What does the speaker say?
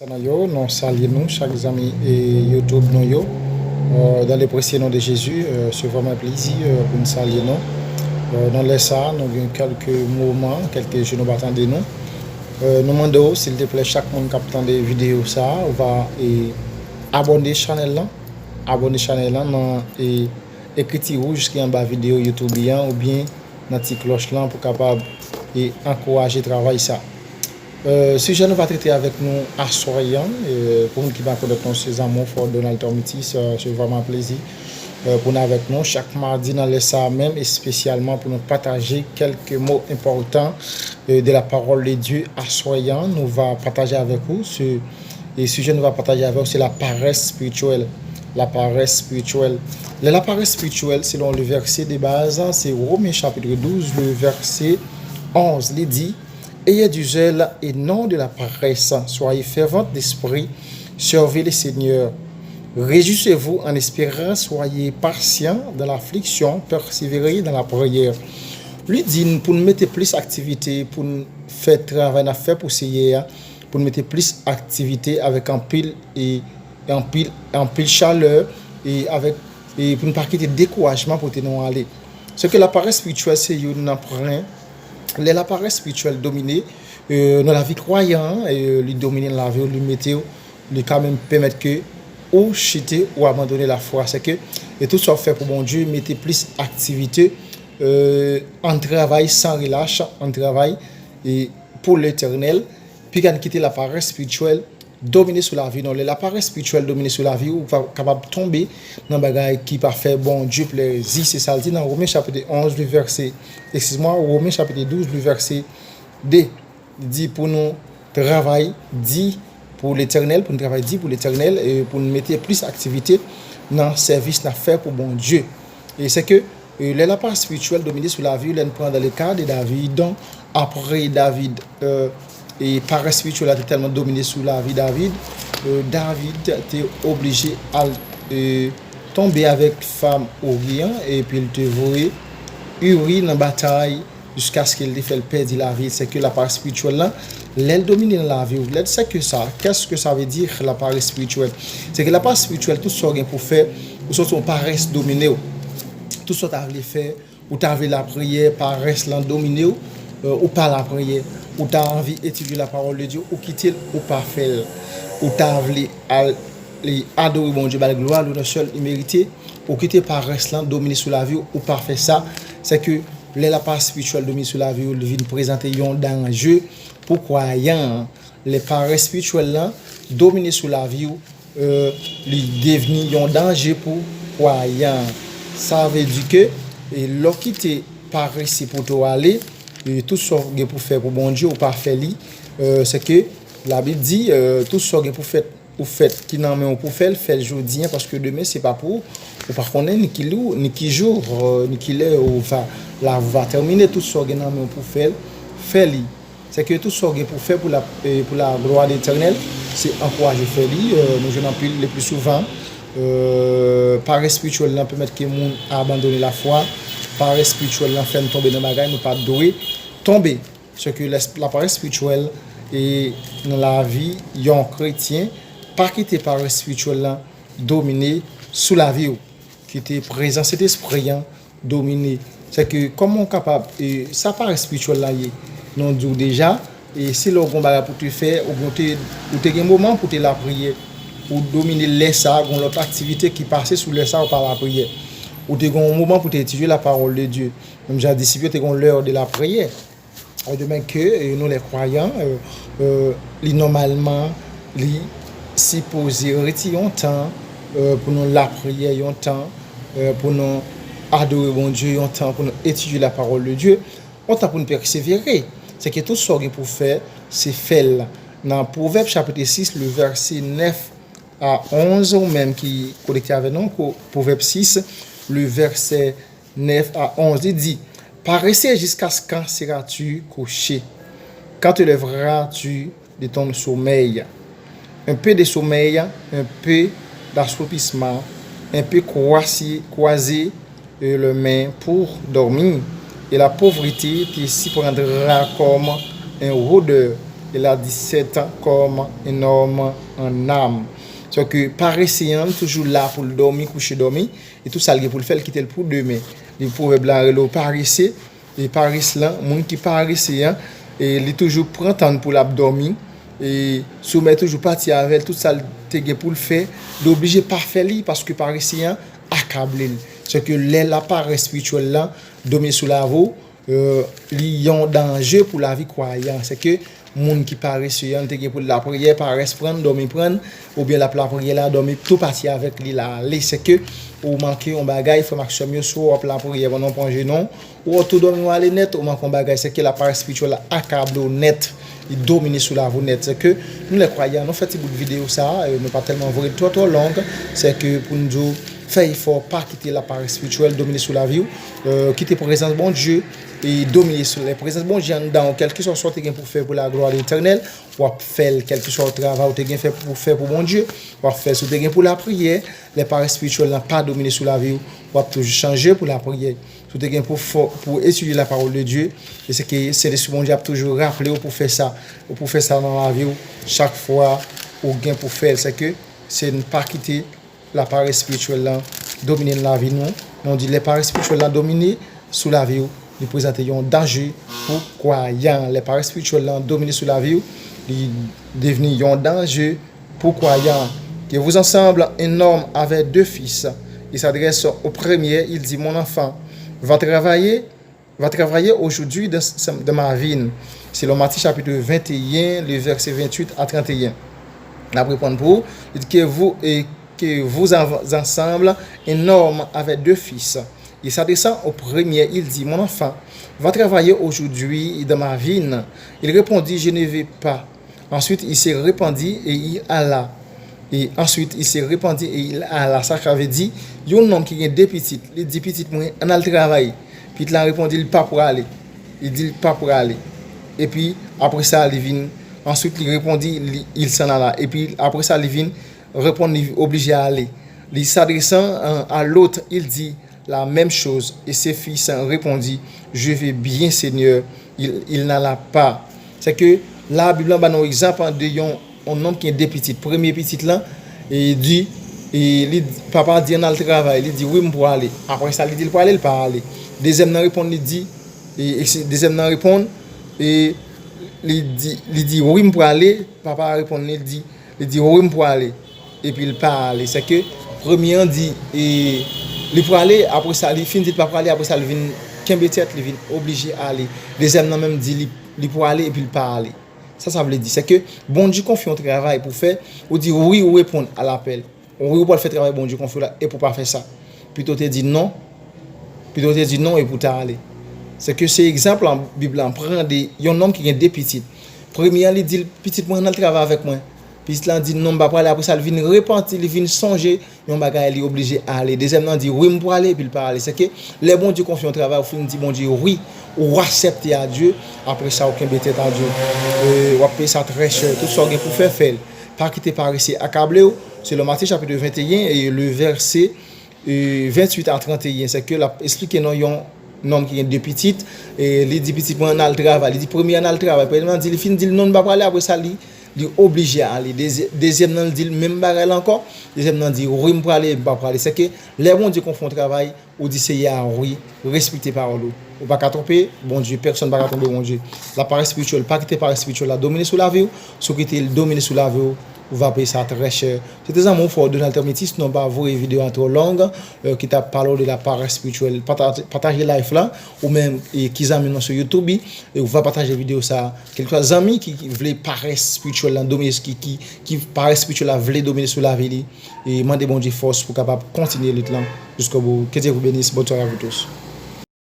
Nous saluons chaque ami et YouTube dans le précieux nom de Jésus. C'est vraiment un plaisir pour nous saluer nous. Dans les ça, nous avons quelques moments, quelques jours nous attendons nous. Nous demandons s'il te plaît chaque monde qui attend des vidéos ça, on va abonner channel là, dans écriture rouge qui est en bas vidéo YouTube ou bien dans petite cloche là pour capable et encourager travail ça. Sujet nous va traiter avec nous à Soyan, pour nous qui va connaître nos amours pour Donald Tomiti, c'est vraiment un plaisir pour nous avec nous chaque mardi dans les ça même et spécialement pour nous partager quelques mots importants de la parole de Dieu à Soyan. Nous va partager avec vous et sujet nous va partager avec vous c'est la paresse spirituelle. La paresse spirituelle. La paresse spirituelle selon le verset de base, c'est Romains chapitre 12, le verset 11, il dit: ayez du zèle et non de la paresse. Soyez fervents d'esprit. Servez le Seigneur. Réjouissez-vous en espérant. Soyez patients dans l'affliction. Persévérez dans la prière. Lui dit pour nous mettre plus d'activité, pour nous faire travail à faire pour essayer, pour nous mettre plus d'activité avec un pile chaleur et pour ne pas quitter découragement pour nous aller. Ce que la paresse spirituelle, c'est une apprend. La paresse spirituelle dominée dans la vie croyante et lui dominer la vie, lui mettre, lui quand même permettre que ou chuter ou abandonner la foi. C'est que et tout ça fait pour mon Dieu, mettez plus activité en travail sans relâche, en travail et pour l'éternel, puis quand quitter la paresse spirituelle dominer sur la vie. Non, la paresse spirituelle dominer sur la vie ou capable de tomber dans bagaille qui pas fait bon Dieu plaisir. C'est ça le dit dans Romains chapitre 11 le verset Romains chapitre 12 le verset 2. Il dit pour nous travail dit pour l'éternel, pour nous travail dit pour l'éternel et pour nous mettre plus d'activité dans service à faire pour bon Dieu. Et c'est que la paresse spirituelle dominer sur la vie, on prend dans le cas de David. Donc après David et paresse spirituelle a tellement dominé sous la vie de David. David était obligé à tomber avec femme Uriah et puis il te voyait Uri dans la bataille jusqu'à ce qu'il fait perdre la vie. C'est que la paresse spirituelle là, elle domine dans la vie. C'est que ça. Qu'est-ce que ça veut dire la paresse spirituelle? C'est que la paresse spirituelle, tout ce qu'on pour faire, ou soit on paresse dominer, tout ce que tu as fait, ou tu as la prière, paresse l'en dominer, ou pas la prière. Ou tu as envie d'étudier la parole de Dieu, ou quitter ou pas faire, ou tu as envie d'adorer mon Dieu, la gloire, le seul immérité, ou quitter par restant dominer sur la vie, ou pas faire ça, c'est que la paresse spirituelle domine sur la vie, ou vient présenter un danger pour croyants. Les paresses spirituelles là, dominer sur la vie, ils deviennent un danger pour croyants. Ça veut dire que, l'on quitte paresse pour toi aller, et tout ce que pour faire pour bon Dieu ou pas faire c'est que la Bible dit tout ce que pour faire qui n'en met pour faire aujourd'hui parce que demain c'est pas pour ou par contre ni qui jour ni qui l'heure ou va terminer tout ce que n'en met pour faire c'est que tout ce que pour faire pour la gloire de l'Éternel c'est encourager faire nous je n'en plus le plus souvent paresse spirituelle là permettre que monde abandonner la foi. Paresse spirituelle là fait tomber dans bagaille nous pas doué tomber ce que la paresse spirituelle et dans la vie yon chrétien pas quitter paresse spirituelle là dominer sous la vie qui était présent cet esprit dominer c'est que comment capable et ça paresse spirituelle là non dit déjà et si l'on combat pour te faire ou te un moment pour te la prière ou dominer les ça l'autre activité qui passait sous les ça ou par la prière ou tu as un moment pour étudier la parole de Dieu. Comme j'ai anticipé, tu as l'heure de la prière. De même que nous les croyants, normalement, si poser retirer un temps pour nous la prière, un temps pour nous adorer bon Dieu, un temps pour nous étudier la parole de Dieu, un temps pour nous persévérer. C'est que tout ce qu'on pour faire, c'est faire. Dans Proverbe chapitre 6, le verset 9 à 11, ou même qui connecté avec nous, Proverbe 6, le verset 9 à 11, il dit: paressez jusqu'à ce quand seras-tu couché? Quand te lèveras-tu de ton sommeil? Un peu de sommeil, un peu d'assoupissement, un peu croiser les mains pour dormir. Et la pauvreté t'y prendra comme un rôdeur. il a 17 ans comme un homme en âme. So que paressien toujours là pour le dormir, coucher dormir et tout ça pour le faire quitter le pour demain. Le proverbe là le paresseux et paresseux là, monde qui paresseux et il toujours prend temps pour l'abdormir et soumet toujours partir avec tout ça pour le faire, d'obliger pas faire lui parce que paresseux accablé. C'est que la paresse spirituelle là dormir sous la voie il y a un danger pour la vie croyante. C'est que monde qui paresseux pour la prière paresse prendre dormir prendre ou bien la prière là dormir tout partir avec lui là c'est que ou manquer un bagage il faut maximum soit la prière non prendre non ou tout dormir aller net ou manquer un bagage c'est que la paresse spirituelle accable net il domine sous la voie net c'est que nous les croyants nous fait une vidéo ça ne pas tellement vrai trop longue c'est que pour nous faire effort pas quitter la paresse spirituelle dominer sous la vie quitter présence bon Dieu et dominer sur les présences bon Dieu dans quelque chose soit pour faire pour la gloire de l'Éternel ou faire quelque chose de travail ou tu fait pour faire pour bon Dieu ou faire sur pour la prière les paresses spirituelles n'ont pas dominé sur la vie ou toujours changer pour la prière tout est pour étudier la parole de Dieu et c'est que c'est le bon Dieu a toujours rappelé pour faire ça dans la vie chaque fois ou gain pour faire c'est que c'est ne pas quitter la paresse spirituelle là dominer la vie non on dit les paresses spirituelles là dominer sous la vie ils présentent un danger pour croyants. Les paresses spirituelles dominent sur la vie, ils deviennent un danger pour croyants. Que vous ensemble, un homme avec 2 fils. Il s'adresse au premier, il dit, mon enfant, va travailler aujourd'hui dans ma vigne. C'est le Matthieu chapitre 21, le verset 28 à 31. La répondre pour, il dit que vous ensemble, un homme avec 2 fils. Il s'adresse au premier, il dit, mon enfant, va travailler aujourd'hui dans ma vigne. Il répondit, je ne vais pas. Ensuite, il s'est répandit et il alla. Et ensuite, il s'est répandit et il alla. Ça avait dit, il y a un homme qui a 2 petites. Il dit, petite, moi, on a le travail. Puis il a répondu, il pas pour aller. Il dit, pas pour aller. Et puis, après ça, il vient. Ensuite, il répondit, il s'en alla. Et puis, après ça, il vient répondre, il est obligé à aller. Il s'adressant à l'autre, il dit, la même chose. Et ses fils répondit, je vais bien, Seigneur. Il n'en a pas. C'est que la Bible a un exemple de un homme qui a 2 petites. Premier petit là, et il dit, papa dit, on a le travail. Il dit, oui, je peux aller. Après ça, il dit, il peut aller, il peut aller. Deuxième répond, il dit, deuxième répond, et il dit, oui, je peux aller. Papa répond, il dit, oui, je peux aller. Et puis il peut aller. C'est que, premier dit, et il peut aller, après ça, il finit pas pour aller, après ça, il vient, il vient obligé à aller. Deuxième même dit, il peut aller, et puis il peut aller. Ça veut dire, c'est que bon Dieu confie au travail pour faire, ou dit oui ou répondre à l'appel. Oui ou pas faire travail, bon Dieu confie là, et pour pas faire ça. Plutôt te dit non, et pour t'aller. C'est que c'est exemple en Bible, on prend des, il y a un homme qui a 2 petites. Premier, il dit, petite, moi, on a le travail avec moi. Puis il dit non, pas aller, après ça, il vient repentir, il vient songer, il est obligé à aller. Deuxièmement, il dit oui, je peux aller, puis il peut aller. C'est que les bons Dieu confient au travail, il dit bon Dieu oui, ou accepter à Dieu, après ça, aucun bêtise à Dieu. Ou payer ça très cher, tout ça pour faire. Pas quitter par ici, accablé, c'est le Matthieu chapitre 21 et le verset 28 à 31. C'est que expliquer non, un homme qui a 2 petites, et il dit petit, moi, on a le travail. Il dit premier, on a le travail. Puis il dit, il finit, il dit non, pas aller, après ça, il est obligé à aller. Deuxième, il dit même bagarre encore. Deuxième, il dit oui, je peux aller, pas aller. C'est que les bons Dieu qu'on fait travail, ou dit c'est oui, respecter parole. Ou pas qu'à tromper, bon Dieu, personne ne va tromper, bon Dieu. La paresse spirituelle, pas quitter la paresse spirituelle, la dominer sous la vie, ce qui est dominer sous la vie, vous va payer ça très cher. C'était un mot fort de l'alternative, non pas vous une vidéo trop longue qui t'a parlé de la paresse spirituelle. Partagez live là, ou même qui amènent sur YouTube, et vous va partager vidéo ça. Quelques amis qui veulent paresse spirituelle, dominer, qui paresse spirituelle, veulent dominer sous la vie, et demandez bon Dieu force pour capable continuer l'islam jusqu'au bout. Que Dieu vous bénisse, bonne soirée à vous tous.